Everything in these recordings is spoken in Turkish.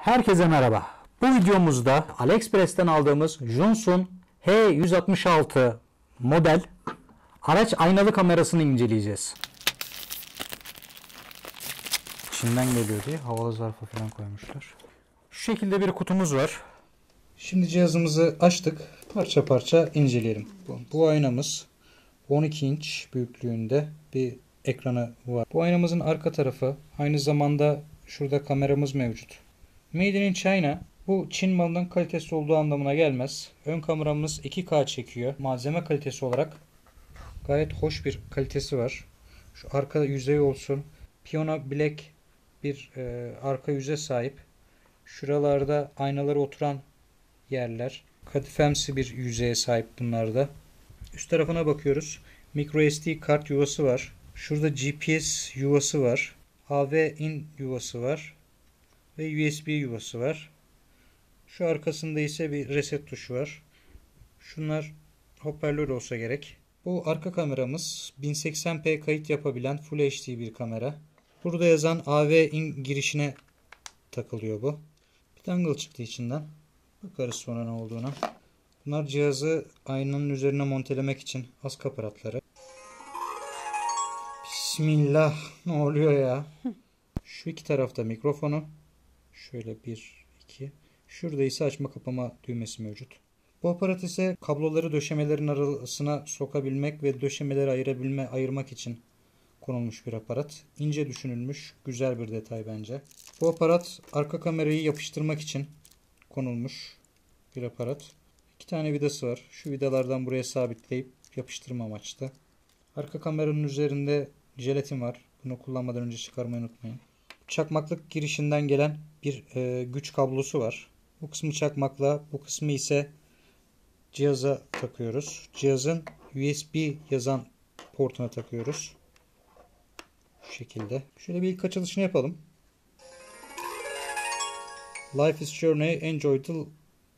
Herkese merhaba. Bu videomuzda AliExpress'ten aldığımız Junsun H166 model araç aynalı kamerasını inceleyeceğiz. İçinden geliyor diye havalı zarfa falan koymuşlar. Şu şekilde bir kutumuz var. Şimdi cihazımızı açtık. Parça parça inceleyelim. Bu aynamız 12 inç büyüklüğünde bir ekranı var. Bu aynamızın arka tarafı, aynı zamanda şurada kameramız mevcut. Made in China. Bu Çin malının kalitesi olduğu anlamına gelmez. Ön kameramız 2K çekiyor. Malzeme kalitesi olarak gayet hoş bir kalitesi var. Şu arka yüzey olsun. Piyano Black bir arka yüze sahip. Şuralarda aynaları oturan yerler. Kadifemsi bir yüzeye sahip bunlarda. Üst tarafına bakıyoruz. Micro SD kart yuvası var. Şurada GPS yuvası var. AV-in yuvası var. Ve USB yuvası var. Şu arkasında ise bir reset tuşu var. Şunlar hoparlör olsa gerek. Bu arka kameramız 1080p kayıt yapabilen Full HD bir kamera. Burada yazan AV-in girişine takılıyor bu. Bir dangle çıktı içinden. Bakarız sonra ne olduğuna. Bunlar cihazı aynanın üzerine montelemek için az aparatları. Bismillah. Ne oluyor ya? Şu iki tarafta mikrofonu. Şöyle 1, 2. Şurada ise açma kapama düğmesi mevcut. Bu aparat ise kabloları döşemelerin arasına sokabilmek ve döşemeleri ayırmak için konulmuş bir aparat. İnce düşünülmüş, güzel bir detay bence. Bu aparat arka kamerayı yapıştırmak için konulmuş bir aparat. 2 tane vidası var. Şu vidalardan buraya sabitleyip yapıştırma amaçlı. Arka kameranın üzerinde jelatin var. Bunu kullanmadan önce çıkarmayı unutmayın. Çakmaklık girişinden gelen bir güç kablosu var. Bu kısmı çakmakla, bu kısmı ise cihaza takıyoruz. Cihazın USB yazan portuna takıyoruz. Şu şekilde. Şöyle bir ilk açılışını yapalım. Life is journey, enjoy the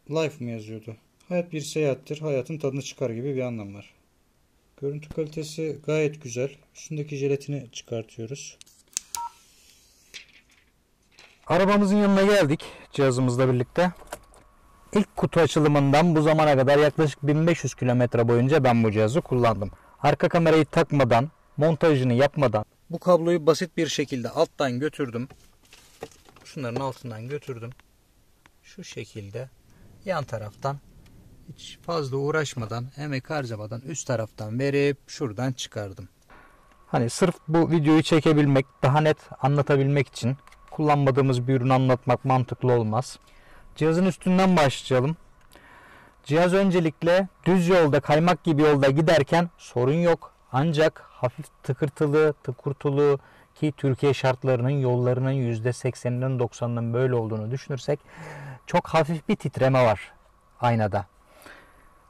life mı yazıyordu? Hayat bir seyahattir, hayatın tadını çıkar gibi bir anlam var. Görüntü kalitesi gayet güzel. Üstündeki jelatini çıkartıyoruz. Arabamızın yanına geldik cihazımızla birlikte. İlk kutu açılımından bu zamana kadar yaklaşık 1500 kilometre boyunca ben bu cihazı kullandım. Arka kamerayı takmadan, montajını yapmadan bu kabloyu basit bir şekilde alttan götürdüm. Şunların altından götürdüm. Şu şekilde yan taraftan hiç fazla uğraşmadan, emek harcamadan üst taraftan verip şuradan çıkardım. Hani sırf bu videoyu çekebilmek, daha net anlatabilmek için kullanmadığımız bir ürünü anlatmak mantıklı olmaz. Cihazın üstünden başlayalım. Cihaz öncelikle düz yolda, kaymak gibi yolda giderken sorun yok. Ancak hafif tıkırtılı, tıkurtulu ki Türkiye şartlarının yollarının %80'inin 90'ının böyle olduğunu düşünürsek çok hafif bir titreme var aynada.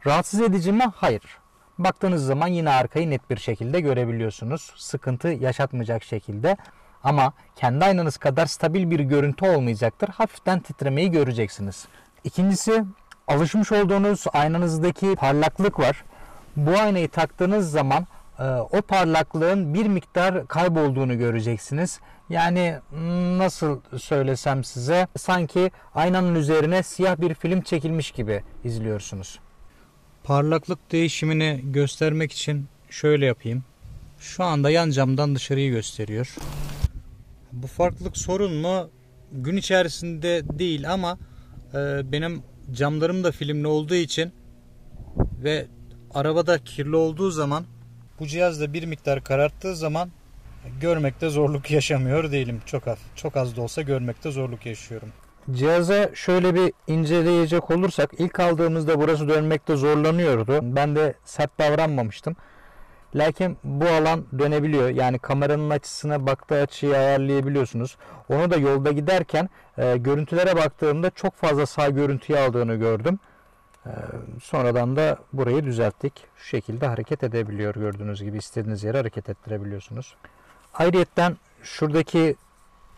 Rahatsız edici mi? Hayır. Baktığınız zaman yine arkayı net bir şekilde görebiliyorsunuz. Sıkıntı yaşatmayacak şekilde. Ama kendi aynanız kadar stabil bir görüntü olmayacaktır. Hafiften titremeyi göreceksiniz. İkincisi, alışmış olduğunuz aynanızdaki parlaklık var. Bu aynayı taktığınız zaman o parlaklığın bir miktar kaybolduğunu göreceksiniz. Yani nasıl söylesem size, sanki aynanın üzerine siyah bir film çekilmiş gibi izliyorsunuz. Parlaklık değişimini göstermek için şöyle yapayım. Şu anda yan camdan dışarıyı gösteriyor. Bu farklılık sorun mu? Gün içerisinde değil ama benim camlarım da filmli olduğu için ve arabada kirli olduğu zaman bu cihazda bir miktar kararttığı zaman görmekte zorluk yaşamıyor değilim. Çok az da olsa görmekte zorluk yaşıyorum. Cihaza şöyle bir inceleyecek olursak, ilk aldığımızda burası dönmekte zorlanıyordu. Ben de sert davranmamıştım. Lakin bu alan dönebiliyor. Yani kameranın açısına, baktığı açıyı ayarlayabiliyorsunuz. Onu da yolda giderken görüntülere baktığımda çok fazla sağ görüntüyü aldığını gördüm. Sonradan da burayı düzelttik. Şu şekilde hareket edebiliyor. Gördüğünüz gibi istediğiniz yere hareket ettirebiliyorsunuz. Ayrıyetten şuradaki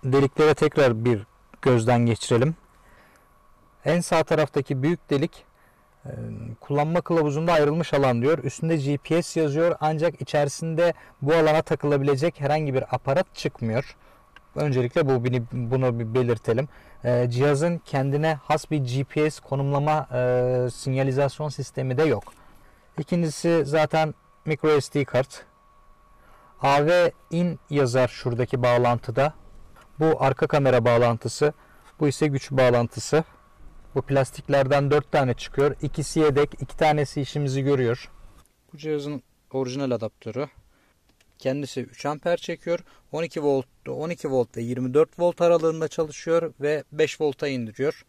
deliklere tekrar bir gözden geçirelim. En sağ taraftaki büyük delik kullanma kılavuzunda ayrılmış alan diyor. Üstünde GPS yazıyor ancak içerisinde bu alana takılabilecek herhangi bir aparat çıkmıyor. Öncelikle bunu bir belirtelim. Cihazın kendine has bir GPS konumlama sinyalizasyon sistemi de yok. İkincisi zaten microSD kart. AV-in yazar şuradaki bağlantıda. Bu arka kamera bağlantısı. Bu ise güç bağlantısı. Bu plastiklerden 4 tane çıkıyor. İkisi yedek, 2 tanesi işimizi görüyor. Bu cihazın orijinal adaptörü. Kendisi 3 amper çekiyor. 12 volt ve 24 volt aralığında çalışıyor ve 5 volta indiriyor.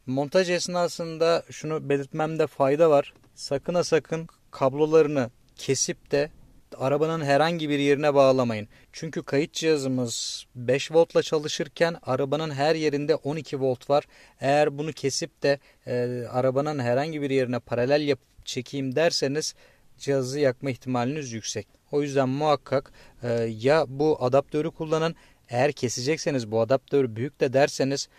Montaj esnasında şunu belirtmemde fayda var. Sakın ha sakın kablolarını kesip de arabanın herhangi bir yerine bağlamayın. Çünkü kayıt cihazımız 5 voltla çalışırken arabanın her yerinde 12 volt var. Eğer bunu kesip de arabanın herhangi bir yerine paralel yapıp çekeyim derseniz cihazı yakma ihtimaliniz yüksek. O yüzden muhakkak ya bu adaptörü kullanın. Eğer kesecekseniz bu adaptör büyük de derseniz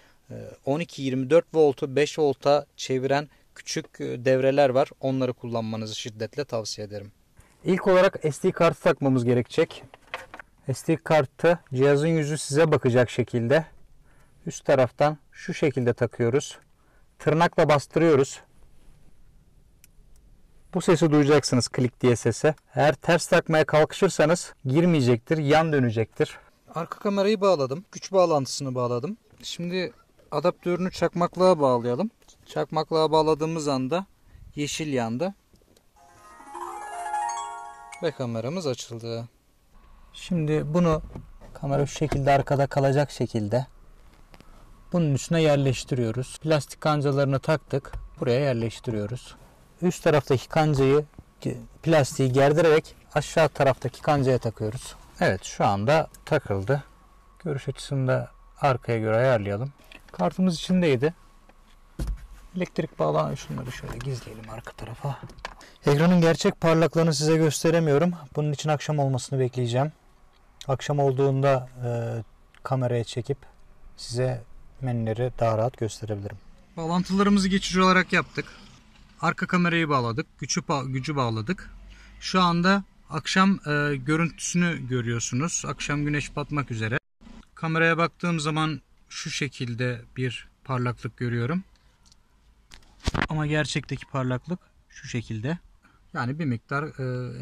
12-24 voltu 5 volta çeviren küçük devreler var. Onları kullanmanızı şiddetle tavsiye ederim. İlk olarak SD kartı takmamız gerekecek. SD kartı cihazın yüzü size bakacak şekilde üst taraftan şu şekilde takıyoruz. Tırnakla bastırıyoruz. Bu sesi duyacaksınız, klik diye sesi. Eğer ters takmaya kalkışırsanız girmeyecektir, yan dönecektir. Arka kamerayı bağladım. Güç bağlantısını bağladım. Şimdi adaptörünü çakmaklığa bağlayalım. Çakmaklığa bağladığımız anda yeşil yandı. Ve kameramız açıldı. Şimdi bunu kamera şu şekilde arkada kalacak şekilde bunun üstüne yerleştiriyoruz. Plastik kancalarını taktık. Buraya yerleştiriyoruz. Üst taraftaki kancayı, plastiği gerdirerek aşağı taraftaki kancaya takıyoruz. Evet, şu anda takıldı. Görüş açısını da arkaya göre ayarlayalım. Kartımız içindeydi. Elektrik bağlanan şunları şöyle gizleyelim arka tarafa. Ekranın gerçek parlaklığını size gösteremiyorum. Bunun için akşam olmasını bekleyeceğim. Akşam olduğunda kameraya çekip size menüleri daha rahat gösterebilirim. Bağlantılarımızı geçici olarak yaptık. Arka kamerayı bağladık. Gücü bağladık. Şu anda akşam görüntüsünü görüyorsunuz. Akşam güneş batmak üzere. Kameraya baktığım zaman şu şekilde bir parlaklık görüyorum. Ama gerçekteki parlaklık şu şekilde. Yani bir miktar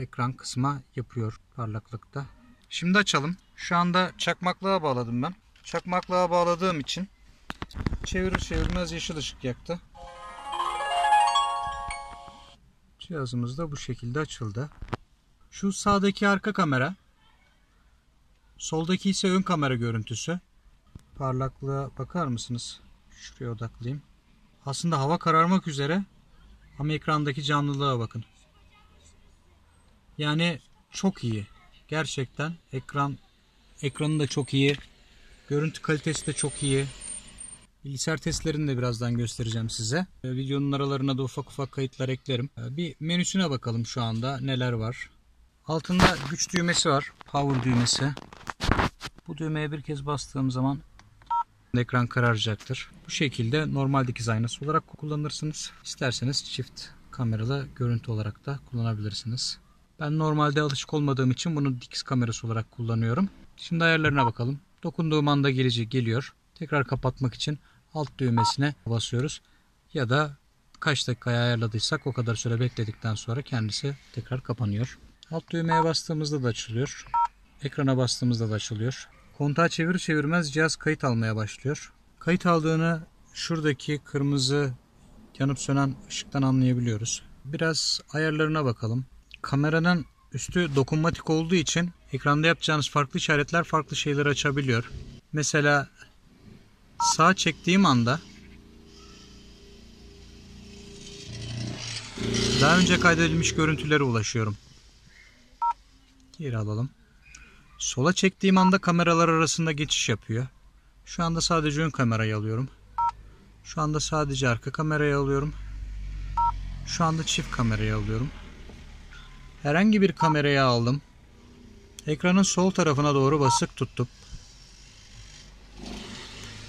ekran kısma yapıyor parlaklıkta. Şimdi açalım. Şu anda çakmaklığa bağladım ben. Çakmaklığa bağladığım için çevirir çevirmez yeşil ışık yaktı. Cihazımız da bu şekilde açıldı. Şu sağdaki arka kamera. Soldaki ise ön kamera görüntüsü. Parlaklığa bakar mısınız? Şuraya odaklayayım. Aslında hava kararmak üzere ama ekrandaki canlılığa bakın. Yani çok iyi. Gerçekten ekranı da çok iyi. Görüntü kalitesi de çok iyi. Bilgisayar testlerini de birazdan göstereceğim size. Videonun aralarına da ufak ufak kayıtlar eklerim. Bir menüsüne bakalım şu anda neler var. Altında güç düğmesi var. Power düğmesi. Bu düğmeye bir kez bastığım zaman ekran kararacaktır. Bu şekilde normal dikiz aynası olarak kullanırsınız. İsterseniz çift kameralı görüntü olarak da kullanabilirsiniz. Ben normalde alışık olmadığım için bunu dikiz kamerası olarak kullanıyorum. Şimdi ayarlarına bakalım. Dokunduğum anda geliyor. Tekrar kapatmak için alt düğmesine basıyoruz. Ya da kaç dakikaya ayarladıysak o kadar süre bekledikten sonra kendisi tekrar kapanıyor. Alt düğmeye bastığımızda da açılıyor. Ekrana bastığımızda da açılıyor. Kontağı çevir çevirmez cihaz kayıt almaya başlıyor. Kayıt aldığını şuradaki kırmızı yanıp sönen ışıktan anlayabiliyoruz. Biraz ayarlarına bakalım. Kameranın üstü dokunmatik olduğu için ekranda yapacağınız farklı işaretler farklı şeyleri açabiliyor. Mesela sağa çektiğim anda daha önce kaydedilmiş görüntülere ulaşıyorum. Geri alalım. Sola çektiğim anda kameralar arasında geçiş yapıyor. Şu anda sadece ön kamerayı alıyorum. Şu anda sadece arka kamerayı alıyorum. Şu anda çift kamerayı alıyorum. Herhangi bir kamerayı aldım. Ekranın sol tarafına doğru basık tuttum.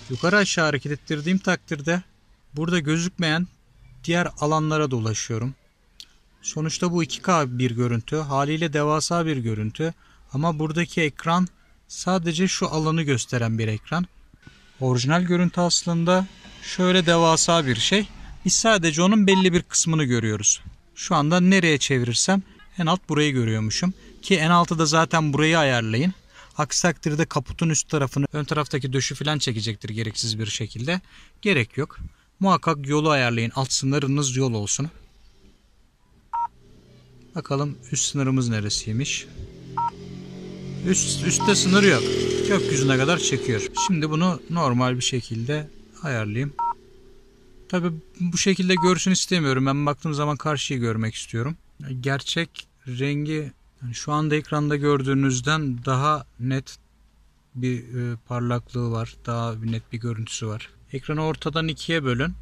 Yukarı aşağı hareket ettirdiğim takdirde burada gözükmeyen diğer alanlara da ulaşıyorum. Sonuçta bu 2K bir görüntü. Haliyle devasa bir görüntü. Ama buradaki ekran sadece şu alanı gösteren bir ekran. Orijinal görüntü aslında şöyle devasa bir şey. Biz sadece onun belli bir kısmını görüyoruz. Şu anda nereye çevirirsem en alt burayı görüyormuşum. Ki en altı da zaten burayı ayarlayın. Aksi takdirde kaputun üst tarafını, ön taraftaki döşü falan çekecektir gereksiz bir şekilde. Gerek yok. Muhakkak yolu ayarlayın. Alt sınırınız yol olsun. Bakalım üst sınırımız neresiymiş? Üstte sınır yok. Gökyüzüne kadar çekiyor. Şimdi bunu normal bir şekilde ayarlayayım. Tabi bu şekilde görsün istemiyorum. Ben baktığım zaman karşıyı görmek istiyorum. Gerçek rengi şu anda ekranda gördüğünüzden daha net bir parlaklığı var. Daha bir net bir görüntüsü var. Ekranı ortadan ikiye bölün.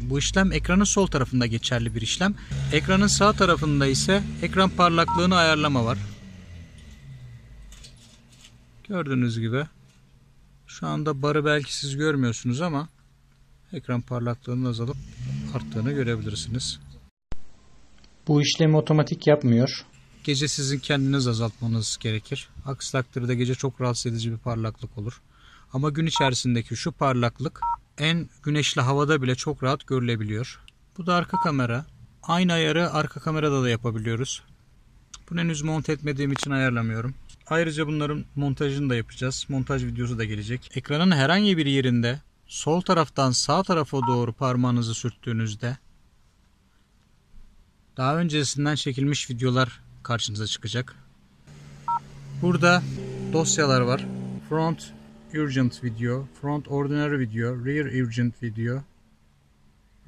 Bu işlem ekranın sol tarafında geçerli bir işlem. Ekranın sağ tarafında ise ekran parlaklığını ayarlama var. Gördüğünüz gibi şu anda barı belki siz görmüyorsunuz ama ekran parlaklığının azalıp arttığını görebilirsiniz. Bu işlemi otomatik yapmıyor. Gece sizin kendiniz azaltmanız gerekir. Aksi takdirde gece çok rahatsız edici bir parlaklık olur. Ama gün içerisindeki şu parlaklık en güneşli havada bile çok rahat görülebiliyor. Bu da arka kamera. Aynı ayarı arka kamerada da yapabiliyoruz. Bunu henüz monte etmediğim için ayarlamıyorum. Ayrıca bunların montajını da yapacağız. Montaj videosu da gelecek. Ekranın herhangi bir yerinde sol taraftan sağ tarafa doğru parmağınızı sürttüğünüzde daha öncesinden çekilmiş videolar karşınıza çıkacak. Burada dosyalar var. Front Urgent Video, Front Ordinary Video, Rear Urgent Video,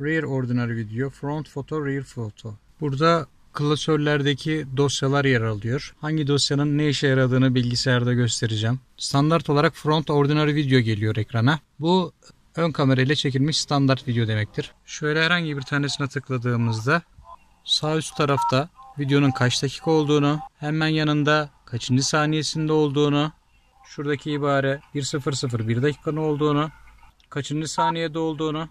Rear Ordinary Video, Front Photo, Rear Photo. Burada klasörlerdeki dosyalar yer alıyor. Hangi dosyanın ne işe yaradığını bilgisayarda göstereceğim. Standart olarak Front Ordinary Video geliyor ekrana. Bu ön kamerayla çekilmiş standart video demektir. Şöyle herhangi bir tanesine tıkladığımızda sağ üst tarafta videonun kaç dakika olduğunu, hemen yanında kaçıncı saniyesinde olduğunu, şuradaki ibare 1:01 dakikanın olduğunu, kaçıncı saniyede olduğunu,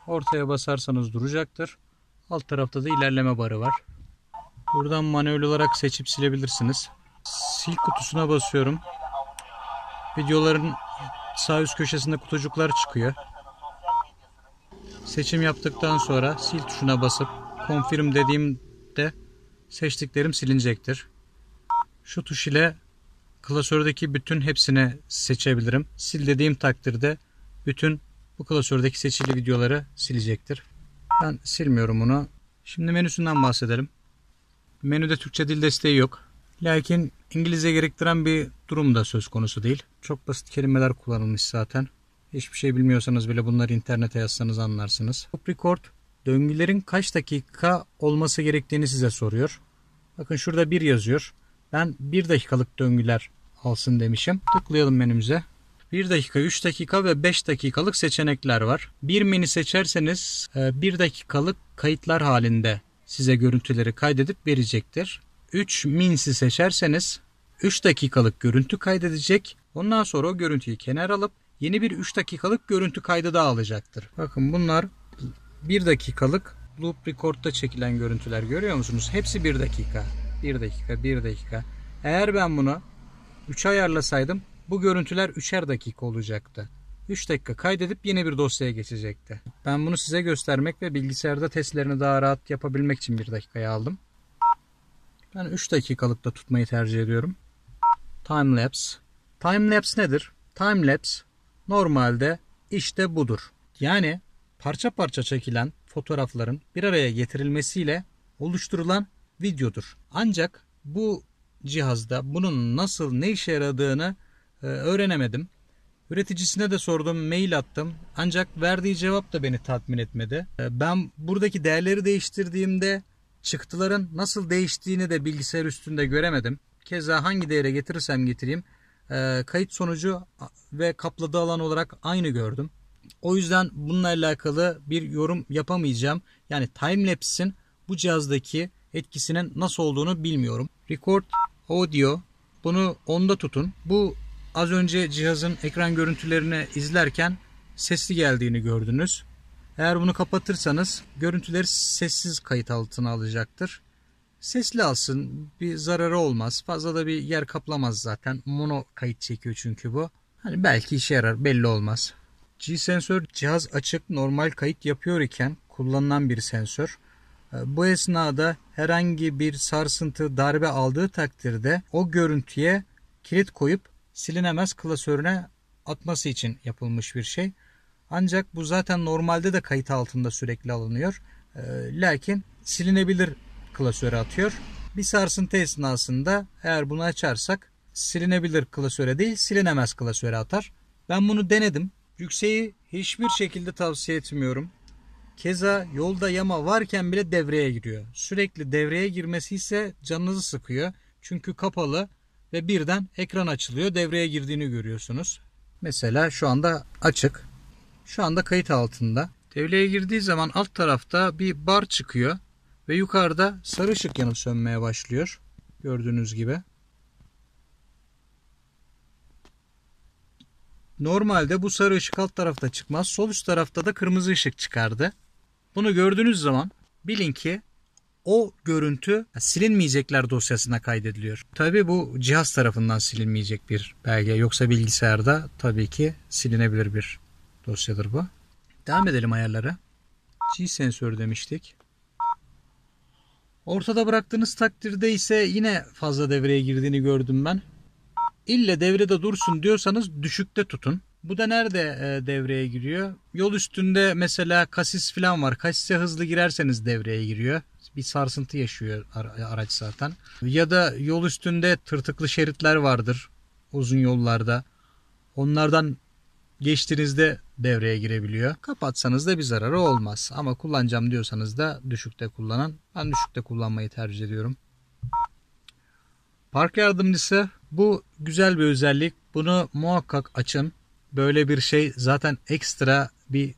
ortaya basarsanız duracaktır. Alt tarafta da ilerleme barı var. Buradan manuel olarak seçip silebilirsiniz. Sil kutusuna basıyorum. Videoların sağ üst köşesinde kutucuklar çıkıyor. Seçim yaptıktan sonra sil tuşuna basıp confirm dediğimde seçtiklerim silinecektir. Şu tuş ile klasördeki bütün hepsini seçebilirim. Sil dediğim takdirde bütün bu klasördeki seçili videoları silecektir. Ben silmiyorum bunu. Şimdi menüsünden bahsedelim. Menüde Türkçe dil desteği yok. Lakin İngilizce gerektiren bir durum da söz konusu değil. Çok basit kelimeler kullanılmış zaten. Hiçbir şey bilmiyorsanız bile bunları internete yazsanız anlarsınız. Loop Record döngülerin kaç dakika olması gerektiğini size soruyor. Bakın şurada 1 yazıyor. Ben 1 dakikalık döngüler alsın demişim. Tıklayalım menümüze. 1 dakika, 3 dakika ve 5 dakikalık seçenekler var. Bir menü seçerseniz 1 dakikalık kayıtlar halinde size görüntüleri kaydedip verecektir. 3 minsi seçerseniz 3 dakikalık görüntü kaydedecek. Ondan sonra o görüntüyü kenara alıp yeni bir 3 dakikalık görüntü kaydı daha alacaktır. Bakın bunlar 1 dakikalık loop record'da çekilen görüntüler, görüyor musunuz? Hepsi 1 dakika. 1 dakika, 1 dakika. Eğer ben bunu 3'e ayarlasaydım bu görüntüler 3'er dakika olacaktı. 3 dakika kaydedip yeni bir dosyaya geçecekti. Ben bunu size göstermek ve bilgisayarda testlerini daha rahat yapabilmek için 1 dakikaya aldım. Ben 3 dakikalıkta tutmayı tercih ediyorum. Timelapse. Timelapse nedir? Timelapse normalde işte budur. Yani parça parça çekilen fotoğrafların bir araya getirilmesiyle oluşturulan videodur. Ancak bu cihazda bunun nasıl, ne işe yaradığını öğrenemedim. Üreticisine de sordum, mail attım. Ancak verdiği cevap da beni tatmin etmedi. Ben buradaki değerleri değiştirdiğimde çıktıların nasıl değiştiğini de bilgisayar üstünde göremedim. Keza hangi değere getirirsem getireyim kayıt sonucu ve kapladığı alan olarak aynı gördüm. O yüzden bununla alakalı bir yorum yapamayacağım. Yani timelapse'in bu cihazdaki etkisinin nasıl olduğunu bilmiyorum. Record audio, bunu 10'da tutun. Bu az önce cihazın ekran görüntülerini izlerken sesli geldiğini gördünüz. Eğer bunu kapatırsanız görüntüleri sessiz kayıt altına alacaktır. Sesli alsın, bir zararı olmaz. Fazla da bir yer kaplamaz zaten. Mono kayıt çekiyor çünkü bu. Hani belki işe yarar, belli olmaz. G-sensör cihaz açık normal kayıt yapıyor iken kullanılan bir sensör. Bu esnada herhangi bir sarsıntı, darbe aldığı takdirde o görüntüye kilit koyup silinemez klasörüne atması için yapılmış bir şey. Ancak bu zaten normalde de kayıt altında sürekli alınıyor. Lakin silinebilir klasöre atıyor. Bir sarsıntı esnasında eğer bunu açarsak silinebilir klasöre değil silinemez klasöre atar. Ben bunu denedim. Yükseği hiçbir şekilde tavsiye etmiyorum. Keza yolda yama varken bile devreye giriyor. Sürekli devreye girmesi ise canınızı sıkıyor. Çünkü kapalı ve birden ekran açılıyor. Devreye girdiğini görüyorsunuz. Mesela şu anda açık. Şu anda kayıt altında. Devreye girdiği zaman alt tarafta bir bar çıkıyor. Ve yukarıda sarı ışık yanıp sönmeye başlıyor. Gördüğünüz gibi. Normalde bu sarı ışık alt tarafta çıkmaz. Sol üst tarafta da kırmızı ışık çıkardı. Bunu gördüğünüz zaman bilin ki o görüntü silinmeyecekler dosyasına kaydediliyor. Tabii bu cihaz tarafından silinmeyecek bir belge. Yoksa bilgisayarda tabii ki silinebilir bir dosyadır bu. Devam edelim ayarlara. G-sensör demiştik. Ortada bıraktığınız takdirde ise yine fazla devreye girdiğini gördüm ben. İlle devrede dursun diyorsanız düşükte tutun. Bu da nerede devreye giriyor? Yol üstünde mesela kasis falan var. Kasise hızlı girerseniz devreye giriyor. Bir sarsıntı yaşıyor araç zaten. Ya da yol üstünde tırtıklı şeritler vardır uzun yollarda. Onlardan geçtiğinizde devreye girebiliyor. Kapatsanız da bir zararı olmaz. Ama kullanacağım diyorsanız da düşükte kullanın. Ben düşükte kullanmayı tercih ediyorum. Park yardımcısı bu güzel bir özellik. Bunu muhakkak açın. Böyle bir şey zaten ekstra bir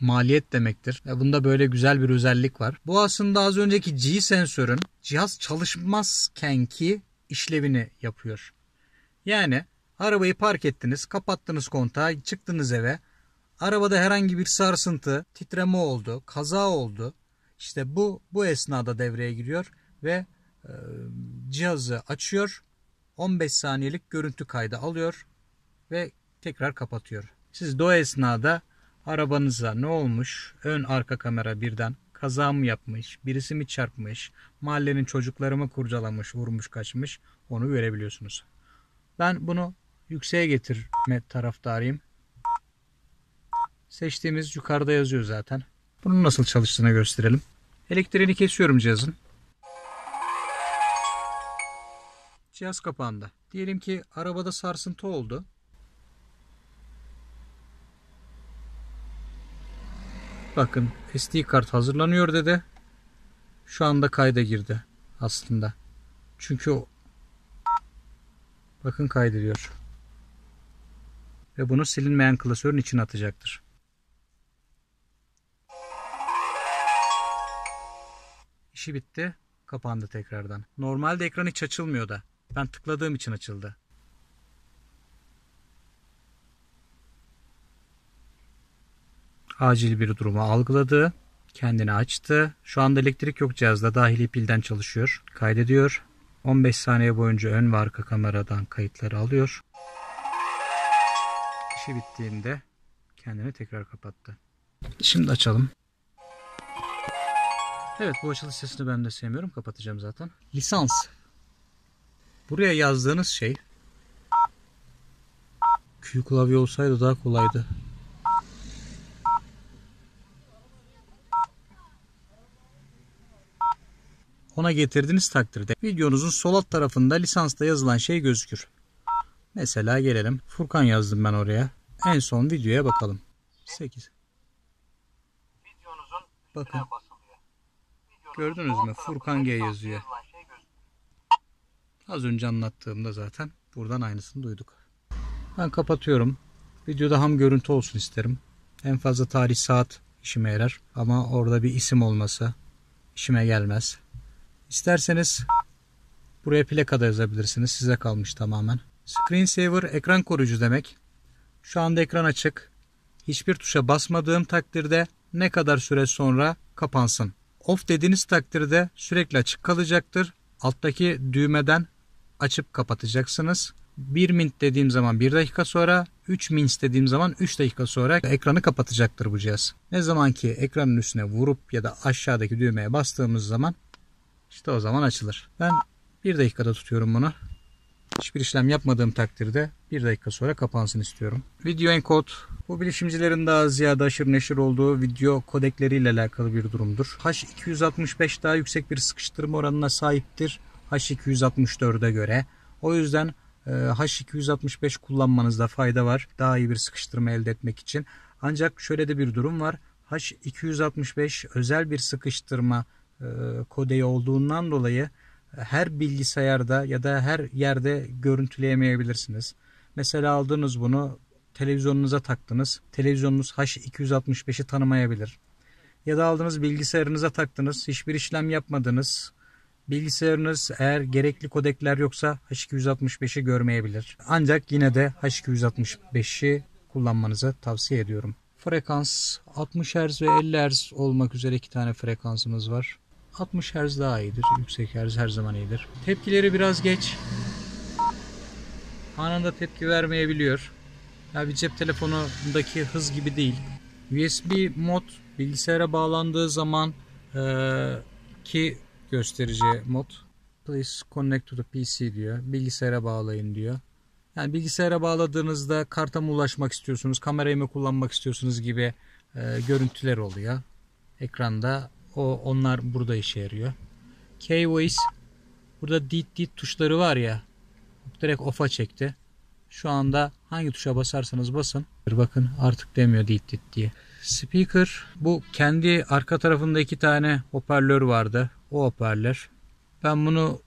maliyet demektir. Bunda böyle güzel bir özellik var. Bu aslında az önceki G-sensörün cihaz çalışmazkenki işlevini yapıyor. Yani arabayı park ettiniz, kapattınız kontağı, çıktınız eve. Arabada herhangi bir sarsıntı, titreme oldu, kaza oldu. İşte bu esnada devreye giriyor ve cihazı açıyor. 15 saniyelik görüntü kaydı alıyor ve tekrar kapatıyor. Siz de o esnada arabanıza ne olmuş, ön arka kamera birden kaza mı yapmış, birisi mi çarpmış, mahallenin çocukları mı kurcalamış, vurmuş kaçmış onu görebiliyorsunuz. Ben bunu yükseğe getirme taraftarıyım. Seçtiğimiz yukarıda yazıyor zaten. Bunun nasıl çalıştığını gösterelim. Elektriğini kesiyorum cihazın. Cihaz kapağında. Diyelim ki arabada sarsıntı oldu. Bakın SD kart hazırlanıyor dedi. Şu anda kayda girdi aslında. Çünkü o bakın kaydediyor. Ve bunu silinmeyen klasörün içine atacaktır. İşi bitti. Kapandı tekrardan. Normalde ekran hiç açılmıyor da. Ben tıkladığım için açıldı. Acil bir durumu algıladı. Kendini açtı. Şu anda elektrik yok cihazda. Dahili pilden çalışıyor. Kaydediyor. 15 saniye boyunca ön ve arka kameradan kayıtları alıyor. İşi bittiğinde kendini tekrar kapattı. Şimdi açalım. Evet, bu açılış sesini ben de sevmiyorum. Kapatacağım zaten. Lisans. Buraya yazdığınız şey Q klavye olsaydı daha kolaydı. Ona getirdiğiniz takdirde videonuzun sol alt tarafında lisansta yazılan şey gözükür. Mesela gelelim. Furkan yazdım ben oraya. En son videoya bakalım. 8. Bakın. Gördünüz mü? Furkan G yazıyor. Az önce anlattığımda zaten buradan aynısını duyduk. Ben kapatıyorum. Videoda ham görüntü olsun isterim. En fazla tarih saat işime yarar. Ama orada bir isim olması işime gelmez. İsterseniz buraya plaka da yazabilirsiniz. Size kalmış tamamen. Screensaver ekran koruyucu demek. Şu anda ekran açık. Hiçbir tuşa basmadığım takdirde ne kadar süre sonra kapansın. Off dediğiniz takdirde sürekli açık kalacaktır. Alttaki düğmeden açıp kapatacaksınız. 1 mint dediğim zaman 1 dakika sonra, 3 mint dediğim zaman 3 dakika sonra ekranı kapatacaktır bu cihaz. Ne zaman ki ekranın üstüne vurup ya da aşağıdaki düğmeye bastığımız zaman işte o zaman açılır. Ben 1 dakikada tutuyorum bunu. Hiçbir işlem yapmadığım takdirde 1 dakika sonra kapansın istiyorum. Video encode bu bilişimcilerin daha ziyade aşırı neşir olduğu video kodekleriyle alakalı bir durumdur. H265 daha yüksek bir sıkıştırma oranına sahiptir H264'e göre. O yüzden H265 kullanmanızda fayda var. Daha iyi bir sıkıştırma elde etmek için. Ancak şöyle de bir durum var. H265 özel bir sıkıştırma kodeği olduğundan dolayı her bilgisayarda ya da her yerde görüntüleyemeyebilirsiniz. Mesela aldınız bunu televizyonunuza taktınız. Televizyonunuz H265'i tanımayabilir. Ya da aldınız bilgisayarınıza taktınız. Hiçbir işlem yapmadınız. Bilgisayarınız eğer gerekli kodekler yoksa H265'i görmeyebilir. Ancak yine de H265'i kullanmanızı tavsiye ediyorum. Frekans 60 Hz ve 50 Hz olmak üzere 2 tane frekansımız var. 60 Hz daha iyidir. Yüksek Hz her zaman iyidir. Tepkileri biraz geç. Anında tepki vermeyebiliyor. Ya bir cep telefonundaki hız gibi değil. USB mod bilgisayara bağlandığı zaman ki gösterici mod. Please connect to the PC diyor. Bilgisayara bağlayın diyor. Yani bilgisayara bağladığınızda karta mı ulaşmak istiyorsunuz, kamerayı mı kullanmak istiyorsunuz gibi görüntüler oluyor. Ekranda onlar burada işe yarıyor. K-Voice burada dit tuşları var ya, direkt off'a çekti. Şu anda hangi tuşa basarsanız basın. Bakın artık demiyor dit diye. Speaker bu kendi arka tarafında 2 tane hoparlör vardı. O hoparlör. Ben bunu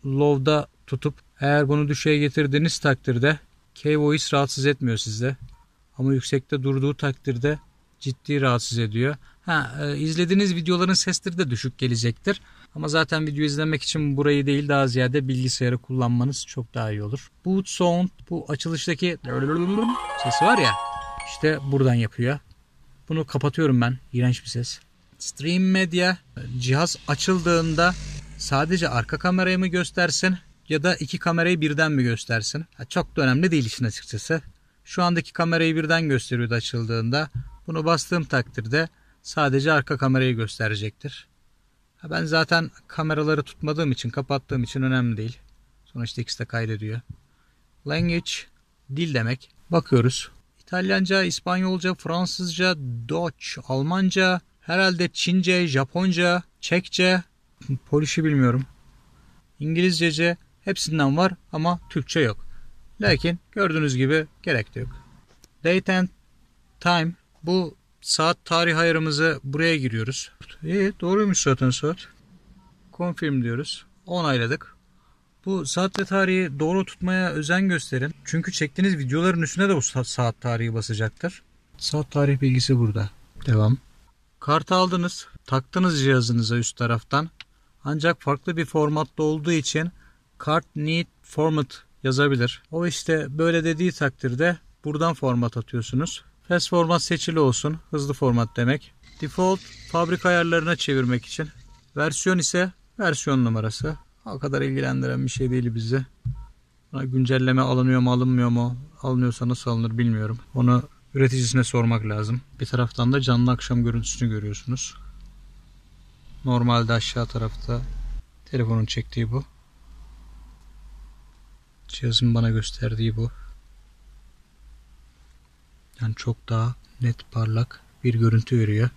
low'da tutup eğer bunu düşüğe getirdiğiniz takdirde K-Voice rahatsız etmiyor sizde. Ama yüksekte durduğu takdirde ciddi rahatsız ediyor. İzlediğiniz videoların sesleri de düşük gelecektir. Ama zaten video izlemek için burayı değil daha ziyade bilgisayarı kullanmanız çok daha iyi olur. Boot Sound bu açılıştaki sesi var ya işte buradan yapıyor. Bunu kapatıyorum ben. İğrenç bir ses. Stream Media cihaz açıldığında sadece arka kamerayı mı göstersin ya da 2 kamerayı birden mi göstersin? Çok da önemli değil işin açıkçası. Şu andaki kamerayı birden gösteriyordu açıldığında. Bunu bastığım takdirde sadece arka kamerayı gösterecektir. Ben zaten kameraları tutmadığım için, kapattığım için önemli değil. Sonuçta ikisi de kaydediyor. Language, dil demek. Bakıyoruz. İtalyanca, İspanyolca, Fransızca, Dutch, Almanca, herhalde Çince, Japonca, Çekçe, Polişi bilmiyorum. İngilizcece hepsinden var ama Türkçe yok. Lakin gördüğünüz gibi gerek de yok. Date and time bu saat tarih ayarımızı buraya giriyoruz. Doğruymuş zaten saat. Confirm diyoruz. Onayladık. Bu saat ve tarihi doğru tutmaya özen gösterin. Çünkü çektiğiniz videoların üstüne de bu saat tarihi basacaktır. Saat tarih bilgisi burada. Devam. Kartı aldınız. Taktınız cihazınıza üst taraftan. Ancak farklı bir formatta olduğu için Card Need Format yazabilir. O işte böyle dediği takdirde buradan format atıyorsunuz. Fast format seçili olsun. Hızlı format demek. Default fabrika ayarlarına çevirmek için. Versiyon ise versiyon numarası. O kadar ilgilendiren bir şey değil bizi. Buna güncelleme alınıyor mu alınmıyor mu? Alınıyorsa nasıl alınır bilmiyorum. Onu üreticisine sormak lazım. Bir taraftan da canlı akşam görüntüsünü görüyorsunuz. Normalde aşağı tarafta telefonun çektiği bu. Cihazın bana gösterdiği bu. Yani çok daha net parlak bir görüntü veriyor.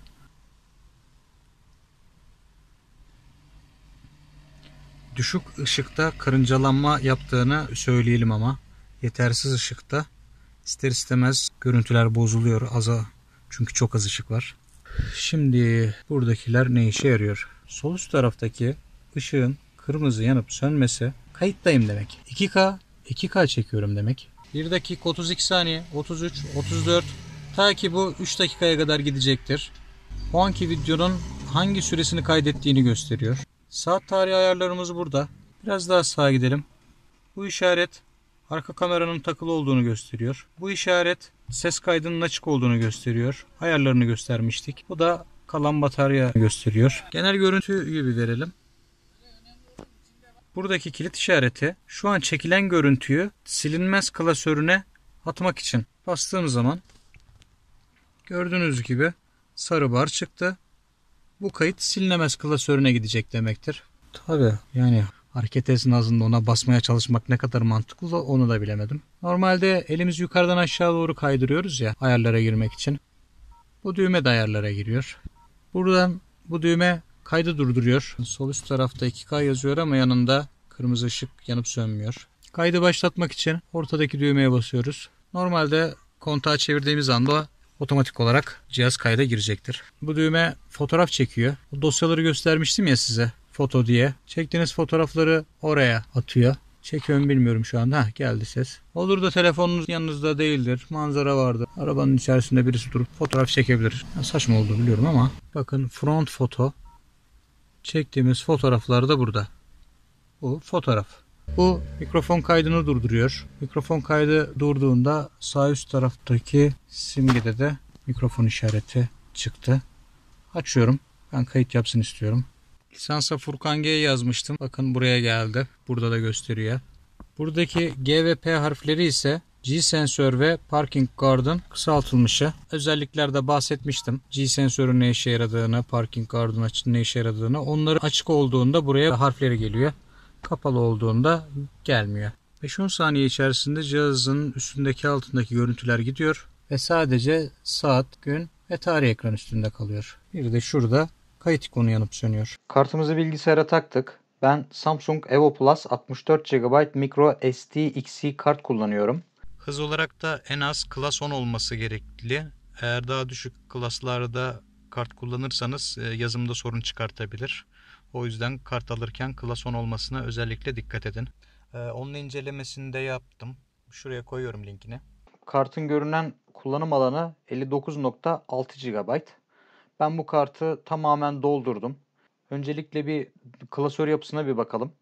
Düşük ışıkta karıncalanma yaptığını söyleyelim ama yetersiz ışıkta ister istemez görüntüler bozuluyor çünkü çok az ışık var. Şimdi buradakiler ne işe yarıyor? Sol üst taraftaki ışığın kırmızı yanıp sönmesi kayıttayım demek. 2K çekiyorum demek. 1 dakika 32 saniye, 33, 34 ta ki bu 3 dakikaya kadar gidecektir. O anki videonun hangi süresini kaydettiğini gösteriyor. Saat tarihi ayarlarımız burada. Biraz daha sağa gidelim. Bu işaret arka kameranın takılı olduğunu gösteriyor. Bu işaret ses kaydının açık olduğunu gösteriyor. Ayarlarını göstermiştik. Bu da Kalan batarya gösteriyor. Genel görüntüyü bir verelim. Buradaki kilit işareti şu an çekilen görüntüyü silinmez klasörüne atmak için. Bastığım zaman gördüğünüz gibi sarı bar çıktı. Bu kayıt silinemez klasörüne gidecek demektir. Tabii yani hareket esnasında ona basmaya çalışmak ne kadar mantıklı onu da bilemedim. Normalde elimizi yukarıdan aşağı doğru kaydırıyoruz ya ayarlara girmek için. Bu düğme de ayarlara giriyor. Buradan bu düğme kaydı durduruyor. Sol üst tarafta 2K yazıyor ama yanında kırmızı ışık yanıp sönmüyor. Kaydı başlatmak için ortadaki düğmeye basıyoruz. Normalde kontağı çevirdiğimiz anda otomatik olarak cihaz kayda girecektir. Bu düğme fotoğraf çekiyor. Bu dosyaları göstermiştim ya size foto diye. Çektiğiniz fotoğrafları oraya atıyor. Çekiyorum bilmiyorum şu anda. Geldi ses. Olur da telefonunuz yanınızda değildir. Manzara vardı. Arabanın içerisinde birisi durup fotoğraf çekebilir. Saçma oldu biliyorum ama. Bakın front foto. Çektiğimiz fotoğraflar da burada. Bu fotoğraf. Bu mikrofon kaydını durduruyor. Mikrofon kaydı durduğunda sağ üst taraftaki simgede de mikrofon işareti çıktı. Açıyorum. Ben kayıt yapsın istiyorum. Lisansa Furkan G yazmıştım. Bakın buraya geldi. Burada da gösteriyor. Buradaki G ve P harfleri ise G-Sensör ve Parking Guard'ın kısaltılmışı. Özelliklerde bahsetmiştim. G-Sensör'ün ne işe yaradığını, Parking Guard'ın ne işe yaradığını. Onları açık olduğunda buraya harfleri geliyor. Kapalı olduğunda gelmiyor. 5-10 saniye içerisinde cihazın üstündeki altındaki görüntüler gidiyor. Ve sadece saat, gün ve tarih ekran üstünde kalıyor. Bir de şurada kayıt ikonu yanıp sönüyor. Kartımızı bilgisayara taktık. Ben Samsung Evo Plus 64 GB micro SD XC kart kullanıyorum. Hız olarak da en az klas 10 olması gerekli. Eğer daha düşük klaslarda kart kullanırsanız yazımda sorun çıkartabilir. O yüzden kart alırken klas 10 olmasına özellikle dikkat edin. Onun incelemesini de yaptım. Şuraya koyuyorum linkini. Kartın görünen kullanım alanı 59.6 GB. Ben bu kartı tamamen doldurdum. Öncelikle bir klasör yapısına bir bakalım.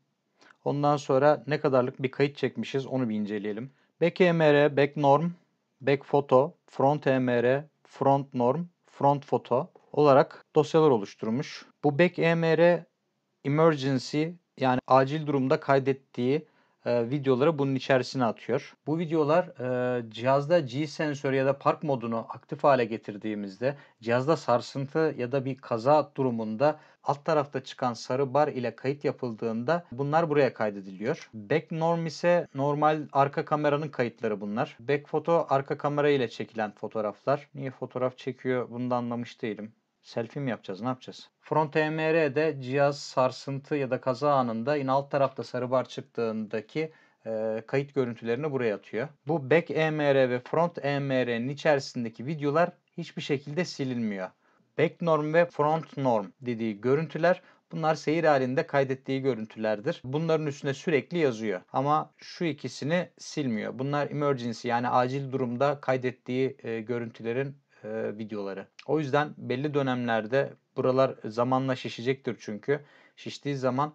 Ondan sonra ne kadarlık bir kayıt çekmişiz onu bir inceleyelim. Back EMR, back norm, back photo, front EMR, front norm, front photo olarak dosyalar oluşturmuş. Bu back EMR emergency yani acil durumda kaydettiği videoları bunun içerisine atıyor. Bu videolar cihazda G sensör ya da park modunu aktif hale getirdiğimizde cihazda sarsıntı ya da bir kaza durumunda alt tarafta çıkan sarı bar ile kayıt yapıldığında bunlar buraya kaydediliyor. Back norm ise normal arka kameranın kayıtları bunlar. Back foto arka kamera ile çekilen fotoğraflar. Niye fotoğraf çekiyor bunu da anlamış değilim. Selfie mi yapacağız? Ne yapacağız? Front EMR'de cihaz sarsıntı ya da kaza anında yine alt tarafta sarı bar çıktığındaki kayıt görüntülerini buraya atıyor. Bu back EMR ve front EMR'nin içerisindeki videolar hiçbir şekilde silinmiyor. Back norm ve front norm dediği görüntüler bunlar seyir halinde kaydettiği görüntülerdir. Bunların üstüne sürekli yazıyor. Ama şu ikisini silmiyor. Bunlar emergency yani acil durumda kaydettiği görüntülerin videoları. O yüzden belli dönemlerde buralar zamanla şişecektir çünkü. Şiştiği zaman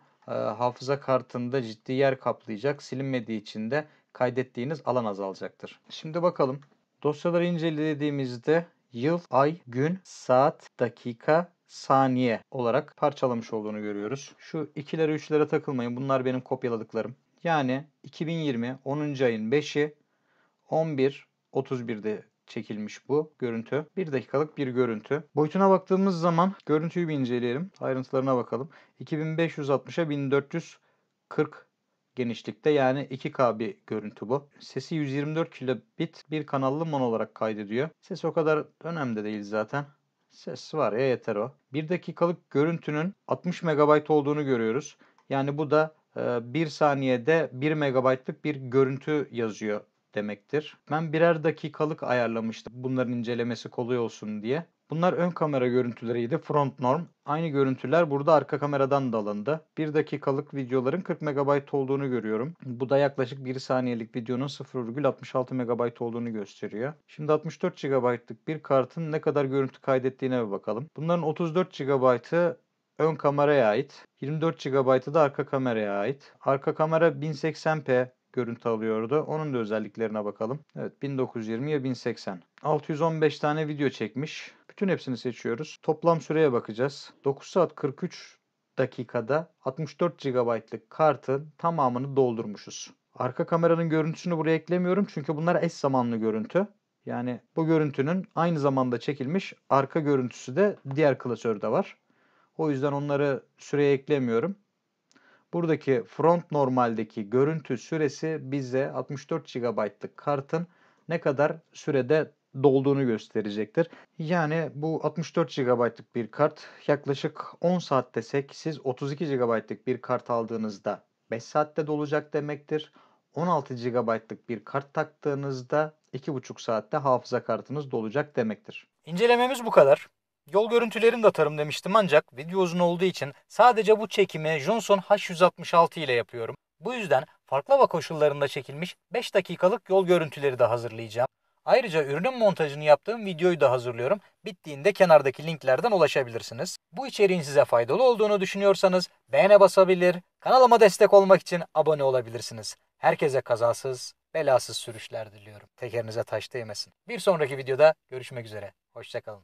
hafıza kartında ciddi yer kaplayacak. Silinmediği için de kaydettiğiniz alan azalacaktır. Şimdi bakalım. Dosyaları incelediğimizde yıl, ay, gün, saat, dakika, saniye olarak parçalamış olduğunu görüyoruz. Şu 2'lere 3'lere takılmayın. Bunlar benim kopyaladıklarım. Yani 2020 10. ayın 5'i 11.31'de çekilmiş bu görüntü. 1 dakikalık bir görüntü. Boyutuna baktığımız zaman görüntüyü bir inceleyelim. Ayrıntılarına bakalım. 2560'a 1440 genişlikte yani 2K bir görüntü bu. Sesi 124 kilobit bir kanallı mono olarak kaydediyor. Ses o kadar önemli değil zaten. Ses var ya yeter o. 1 dakikalık görüntünün 60 MB olduğunu görüyoruz. Yani bu da 1 saniyede 1 MB'lık bir görüntü yazıyor demektir. Ben birer dakikalık ayarlamıştım bunların incelemesi kolay olsun diye. Bunlar ön kamera görüntüleriydi. Front norm. Aynı görüntüler burada arka kameradan da alındı. 1 dakikalık videoların 40 MB olduğunu görüyorum. Bu da yaklaşık 1 saniyelik videonun 0,66 MB olduğunu gösteriyor. Şimdi 64 GB'lık bir kartın ne kadar görüntü kaydettiğine bir bakalım. Bunların 34 GB'ı ön kameraya ait. 24 GB'ı da arka kameraya ait. Arka kamera 1080p görüntü alıyordu. Onun da özelliklerine bakalım. Evet 1920'ye 1080. 615 tane video çekmiş. Bütün hepsini seçiyoruz. Toplam süreye bakacağız. 9 saat 43 dakikada 64 GB'lık kartın tamamını doldurmuşuz. Arka kameranın görüntüsünü buraya eklemiyorum çünkü bunlar eş zamanlı görüntü. Yani bu görüntünün aynı zamanda çekilmiş arka görüntüsü de diğer klasörde var. O yüzden onları süreye eklemiyorum. Buradaki front normaldeki görüntü süresi bize 64 GB'lık kartın ne kadar sürede dolduğunu gösterecektir. Yani bu 64 GB'lık bir kart yaklaşık 10 saat desek siz 32 GB'lık bir kart aldığınızda 5 saatte dolacak demektir. 16 GB'lık bir kart taktığınızda 2,5 saatte hafıza kartınız dolacak demektir. İncelememiz bu kadar. Yol görüntülerini de atarım demiştim ancak video uzun olduğu için sadece bu çekimi Johnson H166 ile yapıyorum. Bu yüzden farklı hava koşullarında çekilmiş 5 dakikalık yol görüntüleri de hazırlayacağım. Ayrıca ürünün montajını yaptığım videoyu da hazırlıyorum. Bittiğinde kenardaki linklerden ulaşabilirsiniz. Bu içeriğin size faydalı olduğunu düşünüyorsanız beğene basabilir, kanalıma destek olmak için abone olabilirsiniz. Herkese kazasız, belasız sürüşler diliyorum. Tekerinize taş değmesin. Bir sonraki videoda görüşmek üzere. Hoşça kalın.